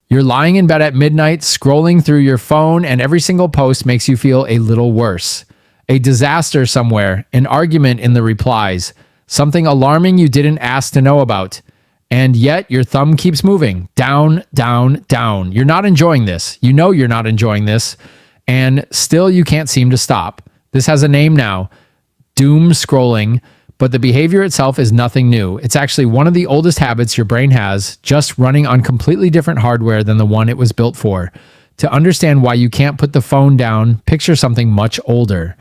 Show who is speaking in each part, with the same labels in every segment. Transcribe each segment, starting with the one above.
Speaker 1: You're lying in bed at midnight, scrolling through your phone, and every single post makes you feel a little worse. A disaster somewhere, an argument in the replies, something alarming you didn't ask to know about. And yet your thumb keeps moving down, down, down. You're not enjoying this. You know you're not enjoying this. And still you can't seem to stop. This has a name now, Doomscrolling, but the behavior itself is nothing new. It's actually one of the oldest habits your brain has, just running on completely different hardware than the one it was built for. To understand why you can't put the phone down, picture something much older.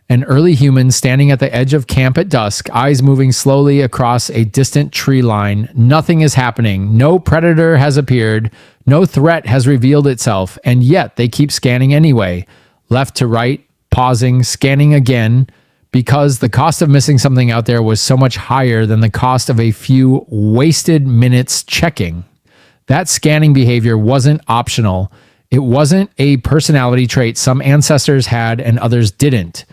Speaker 1: An early human standing at the edge of camp at dusk, eyes moving slowly across a distant tree line. Nothing is happening. No predator has appeared. No threat has revealed itself. And yet they keep scanning anyway. Left to right, pausing, scanning again, because the cost of missing something out there was so much higher than the cost of a few wasted minutes checking. That scanning behavior wasn't optional. It wasn't a personality trait some ancestors had and others didn't.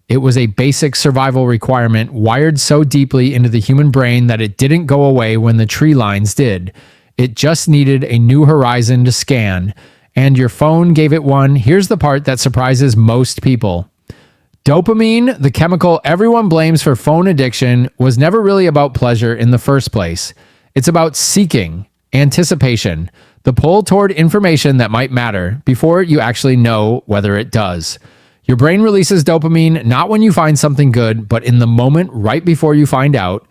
Speaker 1: It was a basic survival requirement wired so deeply into the human brain that it didn't go away when the tree lines did. It just needed a new horizon to scan. And your phone gave it one. Here's the part that surprises most people. Dopamine, the chemical everyone blames for phone addiction, was never really about pleasure in the first place. It's about seeking, anticipation, the pull toward information that might matter before you actually know whether it does. Your brain releases dopamine not when you find something good, but in the moment right before you find out.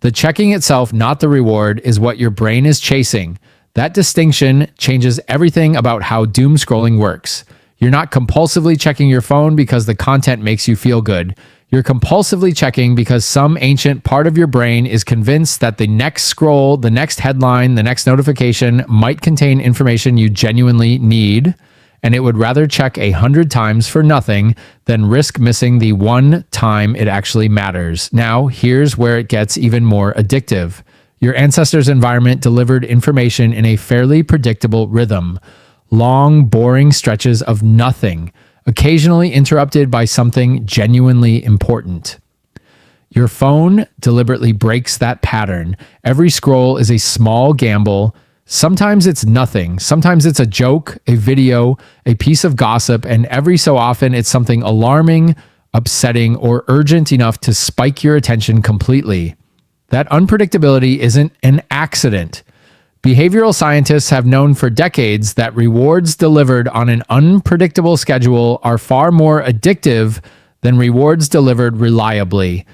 Speaker 1: The checking itself, not the reward, is what your brain is chasing. That distinction changes everything about how doom scrolling works. You're not compulsively checking your phone because the content makes you feel good. You're compulsively checking because some ancient part of your brain is convinced that the next scroll, the next headline, the next notification might contain information you genuinely need, and it would rather check 100 times for nothing than risk missing the one time it actually matters. Now, here's where it gets even more addictive. Your ancestors' environment delivered information in a fairly predictable rhythm. Long, boring stretches of nothing, occasionally interrupted by something genuinely important. Your phone deliberately breaks that pattern. Every scroll is a small gamble. Sometimes it's nothing. Sometimes it's a joke, a video, a piece of gossip, and every so often it's something alarming, upsetting, or urgent enough to spike your attention completely. That unpredictability isn't an accident. Behavioral scientists have known for decades that rewards delivered on an unpredictable schedule are far more addictive than rewards delivered reliably.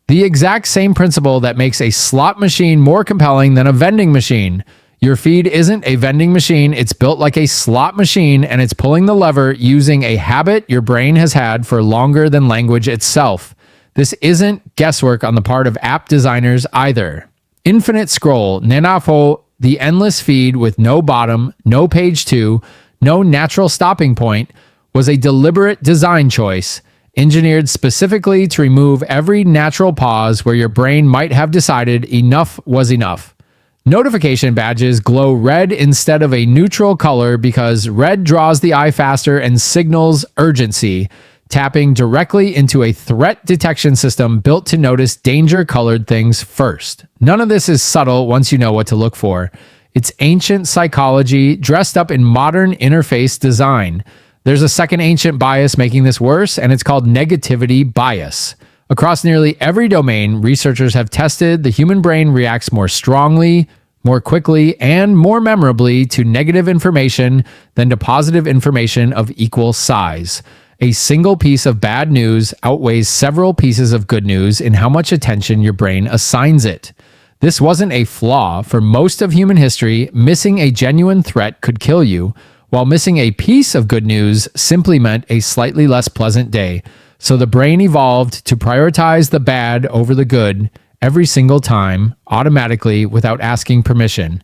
Speaker 1: The exact same principle that makes a slot machine more compelling than a vending machine. Your feed isn't a vending machine, it's built like a slot machine, and it's pulling the lever using a habit your brain has had for longer than language itself. This isn't guesswork on the part of app designers either. Infinite scroll, nenafo, the endless feed with no bottom, no page 2, no natural stopping point, was a deliberate design choice, engineered specifically to remove every natural pause where your brain might have decided enough was enough. Notification badges glow red instead of a neutral color because red draws the eye faster and signals urgency, tapping directly into a threat detection system built to notice danger-colored things first. None of this is subtle once you know what to look for. It's ancient psychology dressed up in modern interface design. There's a second ancient bias making this worse, and it's called negativity bias. Across nearly every domain, researchers have tested the human brain reacts more strongly, more quickly, and more memorably to negative information than to positive information of equal size. A single piece of bad news outweighs several pieces of good news in how much attention your brain assigns it. This wasn't a flaw. For most of human history, missing a genuine threat could kill you, while missing a piece of good news simply meant a slightly less pleasant day. So the brain evolved to prioritize the bad over the good every single time, automatically, without asking permission.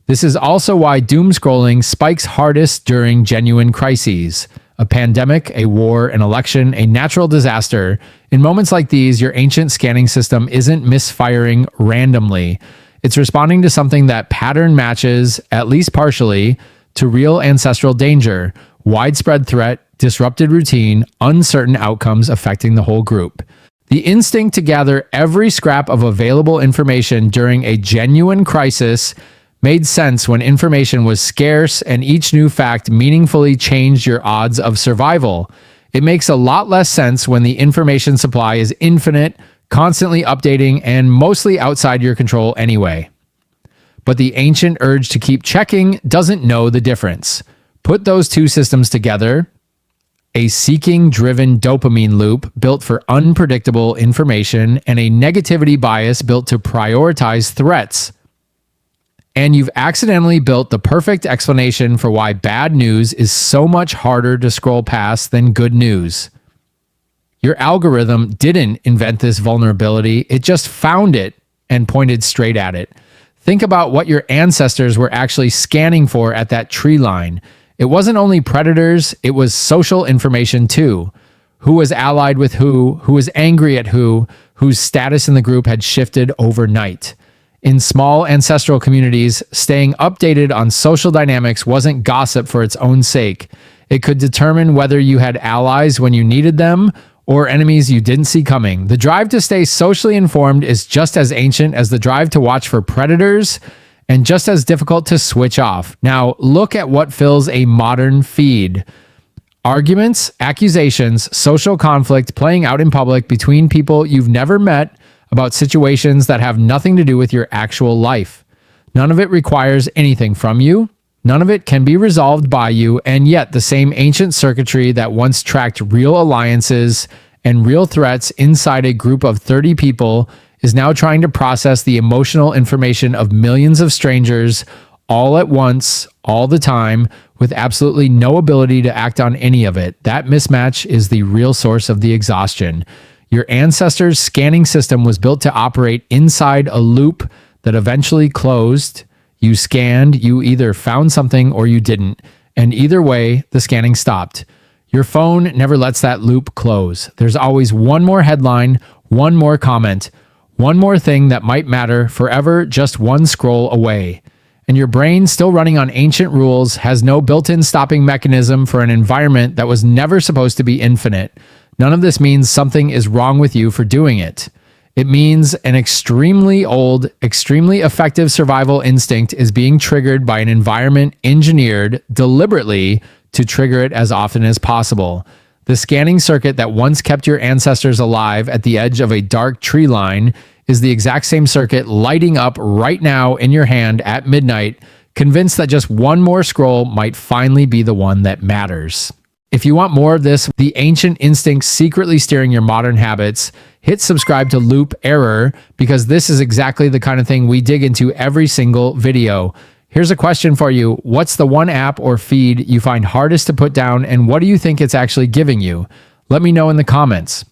Speaker 1: This is also why doom scrolling spikes hardest during genuine crises. A pandemic, a war, an election, a natural disaster. In moments like these, your ancient scanning system isn't misfiring randomly. It's responding to something that pattern matches, at least partially, to real ancestral danger, widespread threat, disrupted routine, uncertain outcomes affecting the whole group. The instinct to gather every scrap of available information during a genuine crisis made sense when information was scarce and each new fact meaningfully changed your odds of survival. It makes a lot less sense when the information supply is infinite, constantly updating, and mostly outside your control anyway. But the ancient urge to keep checking doesn't know the difference. Put those two systems together, a seeking-driven dopamine loop built for unpredictable information and a negativity bias built to prioritize threats. And you've accidentally built the perfect explanation for why bad news is so much harder to scroll past than good news. Your algorithm didn't invent this vulnerability, it just found it and pointed straight at it. Think about what your ancestors were actually scanning for at that tree line. It wasn't only predators, it was social information too. Who was allied with who was angry at whose status in the group had shifted overnight. In small ancestral communities, staying updated on social dynamics wasn't gossip for its own sake. It could determine whether you had allies when you needed them or enemies you didn't see coming. The drive to stay socially informed is just as ancient as the drive to watch for predators and just as difficult to switch off. Now, look at what fills a modern feed. Arguments, accusations, social conflict playing out in public between people you've never met about situations that have nothing to do with your actual life. None of it requires anything from you. None of it can be resolved by you, and yet the same ancient circuitry that once tracked real alliances and real threats inside a group of 30 people is now trying to process the emotional information of millions of strangers all at once, all the time, with absolutely no ability to act on any of it. That mismatch is the real source of the exhaustion. Your ancestors' scanning system was built to operate inside a loop that eventually closed. You scanned, you either found something or you didn't. And either way, the scanning stopped. Your phone never lets that loop close. There's always one more headline, one more comment, one more thing that might matter forever, just one scroll away. And your brain, still running on ancient rules, has no built-in stopping mechanism for an environment that was never supposed to be infinite. None of this means something is wrong with you for doing it. It means an extremely old, extremely effective survival instinct is being triggered by an environment engineered deliberately to trigger it as often as possible. The scanning circuit that once kept your ancestors alive at the edge of a dark tree line is the exact same circuit lighting up right now in your hand at midnight, convinced that just one more scroll might finally be the one that matters. If you want more of this, the ancient instincts secretly steering your modern habits, hit subscribe to Loop Error, because this is exactly the kind of thing we dig into every single video. Here's a question for you. What's the one app or feed you find hardest to put down, and what do you think it's actually giving you? Let me know in the comments.